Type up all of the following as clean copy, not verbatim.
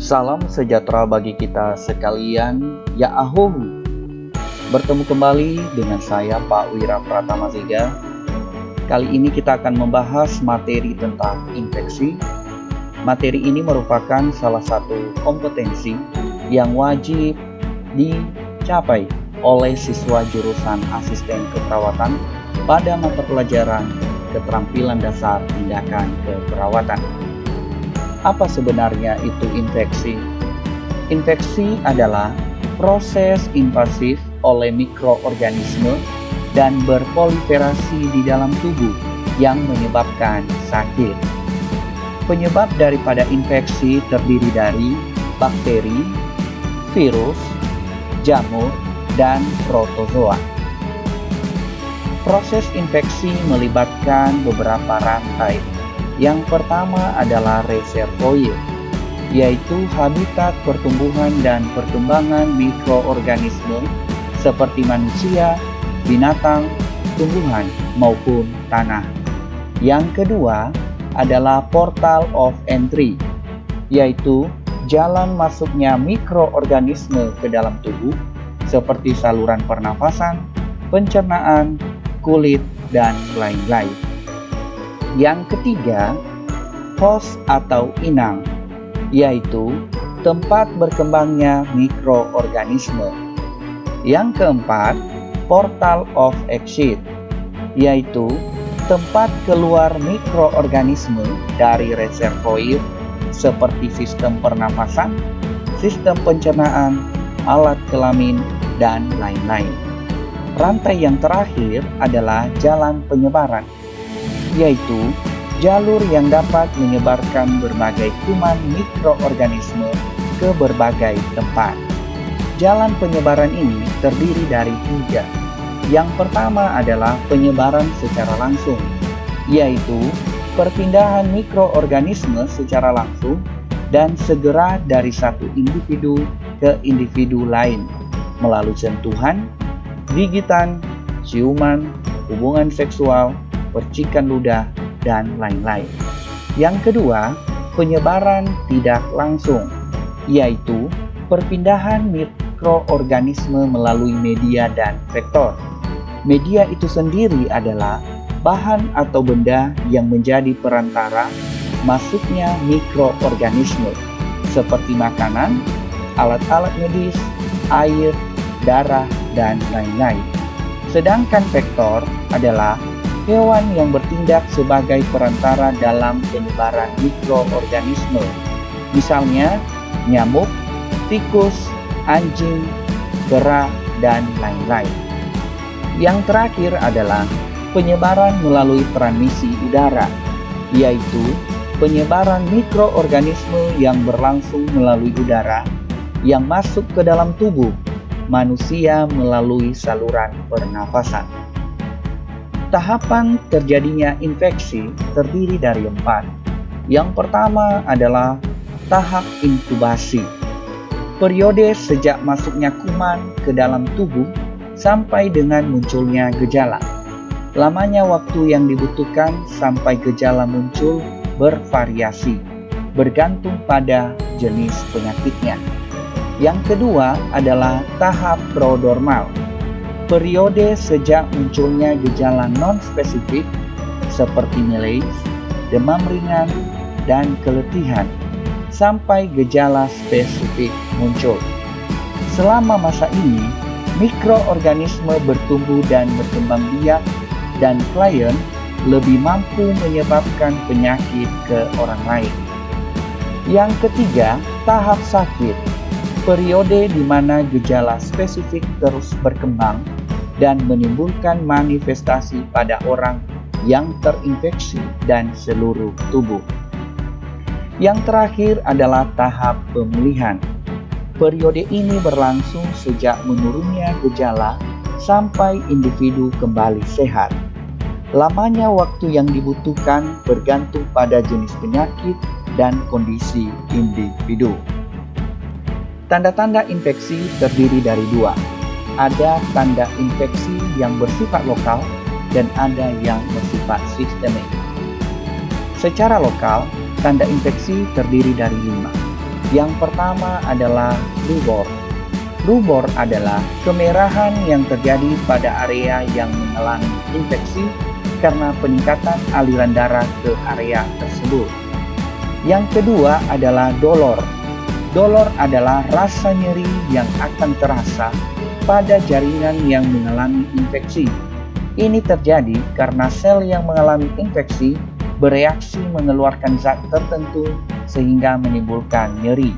Salam sejahtera bagi kita sekalian, ya ahuhu. Bertemu kembali dengan saya Pak Wira Pratama Siga. Kali ini kita akan membahas materi tentang infeksi. Materi ini merupakan salah satu kompetensi yang wajib dicapai oleh siswa jurusan asisten keperawatan pada mata pelajaran keterampilan dasar tindakan keperawatan. Apa sebenarnya itu infeksi? Infeksi adalah proses invasif oleh mikroorganisme dan berproliferasi di dalam tubuh yang menyebabkan sakit. Penyebab daripada infeksi terdiri dari bakteri, virus, jamur, dan protozoa. Proses infeksi melibatkan beberapa rantai. Yang pertama adalah reservoir, yaitu habitat pertumbuhan dan perkembangan mikroorganisme seperti manusia, binatang, tumbuhan, maupun tanah. Yang kedua adalah portal of entry, yaitu jalan masuknya mikroorganisme ke dalam tubuh seperti saluran pernafasan, pencernaan, kulit, dan lain-lain. Yang ketiga, host atau inang, yaitu tempat berkembangnya mikroorganisme. Yang keempat, portal of exit, yaitu tempat keluar mikroorganisme dari reservoir seperti sistem pernafasan, sistem pencernaan, alat kelamin, dan lain-lain. Rantai yang terakhir adalah jalan penyebaran, yaitu jalur yang dapat menyebarkan berbagai kuman mikroorganisme ke berbagai tempat. Jalan penyebaran ini terdiri dari 3. Yang pertama adalah penyebaran secara langsung, yaitu perpindahan mikroorganisme secara langsung dan segera dari satu individu ke individu lain melalui sentuhan, gigitan, ciuman, hubungan seksual, percikan ludah, dan lain-lain. Yang kedua, penyebaran tidak langsung, yaitu perpindahan mikroorganisme melalui media dan vektor. Media itu sendiri adalah bahan atau benda yang menjadi perantara masuknya mikroorganisme, seperti makanan, alat-alat medis, air, darah, dan lain-lain. Sedangkan vektor adalah hewan yang bertindak sebagai perantara dalam penyebaran mikroorganisme, misalnya nyamuk, tikus, anjing, kera, dan lain-lain. Yang terakhir adalah penyebaran melalui transmisi udara, yaitu penyebaran mikroorganisme yang berlangsung melalui udara yang masuk ke dalam tubuh manusia melalui saluran pernafasan. Tahapan terjadinya infeksi terdiri dari 4. Yang pertama adalah tahap inkubasi. Periode sejak masuknya kuman ke dalam tubuh sampai dengan munculnya gejala. Lamanya waktu yang dibutuhkan sampai gejala muncul bervariasi, bergantung pada jenis penyakitnya. Yang kedua adalah tahap prodromal. Periode sejak munculnya gejala non-spesifik seperti malaise, demam ringan, dan keletihan sampai gejala spesifik muncul. Selama masa ini, mikroorganisme bertumbuh dan berkembang biak dan klien lebih mampu menyebabkan penyakit ke orang lain. Yang ketiga, tahap sakit. Periode di mana gejala spesifik terus berkembang dan menimbulkan manifestasi pada orang yang terinfeksi dan seluruh tubuh. Yang terakhir adalah tahap pemulihan. Periode ini berlangsung sejak menurunnya gejala sampai individu kembali sehat. Lamanya waktu yang dibutuhkan bergantung pada jenis penyakit dan kondisi individu. Tanda-tanda infeksi terdiri dari 2. Ada tanda infeksi yang bersifat lokal dan ada yang bersifat sistemik. Secara lokal, tanda infeksi terdiri dari 5, Yang pertama adalah rubor. Rubor adalah kemerahan yang terjadi pada area yang mengalami infeksi karena peningkatan aliran darah ke area tersebut. Yang kedua adalah dolor. Dolor adalah rasa nyeri yang akan terasa pada jaringan yang mengalami infeksi. Ini terjadi karena sel yang mengalami infeksi bereaksi mengeluarkan zat tertentu sehingga menimbulkan nyeri.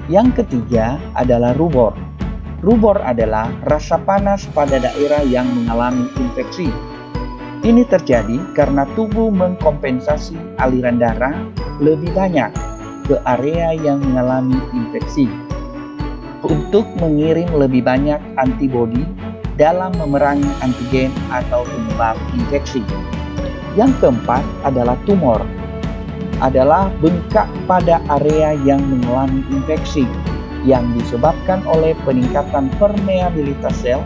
Yang ketiga adalah rubor. Rubor adalah rasa panas pada daerah yang mengalami infeksi. Ini terjadi karena tubuh mengkompensasi aliran darah lebih banyak ke area yang mengalami infeksi untuk mengirim lebih banyak antibodi dalam memerangi antigen atau penyebab infeksi. Yang keempat adalah tumor. Adalah bengkak pada area yang mengalami infeksi yang disebabkan oleh peningkatan permeabilitas sel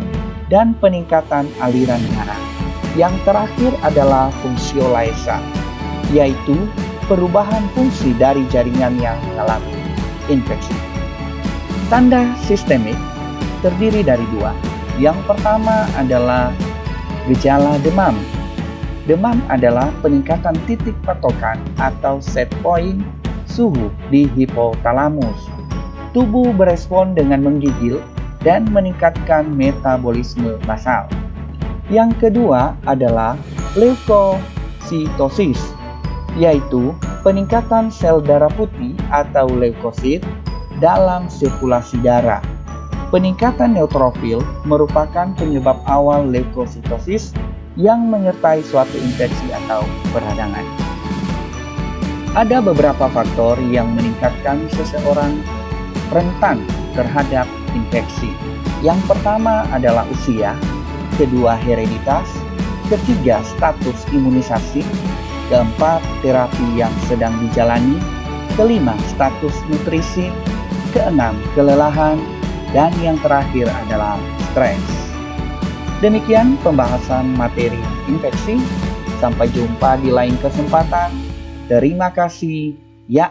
dan peningkatan aliran darah. Yang terakhir adalah fungsiolaesa, yaitu perubahan fungsi dari jaringan yang mengalami infeksi. Tanda sistemik terdiri dari dua. Yang pertama adalah gejala demam. Demam adalah peningkatan titik patokan atau set point suhu di hipotalamus. Tubuh berespon dengan menggigil dan meningkatkan metabolisme basal. Yang kedua adalah leukositosis, yaitu peningkatan sel darah putih atau leukosit dalam sirkulasi darah. Peningkatan neutrofil merupakan penyebab awal leukositosis yang menyertai suatu infeksi atau peradangan. Ada beberapa faktor yang meningkatkan seseorang rentan terhadap infeksi. Yang pertama adalah usia, kedua hereditas, ketiga status imunisasi, keempat terapi yang sedang dijalani, kelima status nutrisi, keenam kelelahan, dan yang terakhir adalah stres. Demikian pembahasan materi infeksi. Sampai jumpa di lain kesempatan. Terima kasih. Ya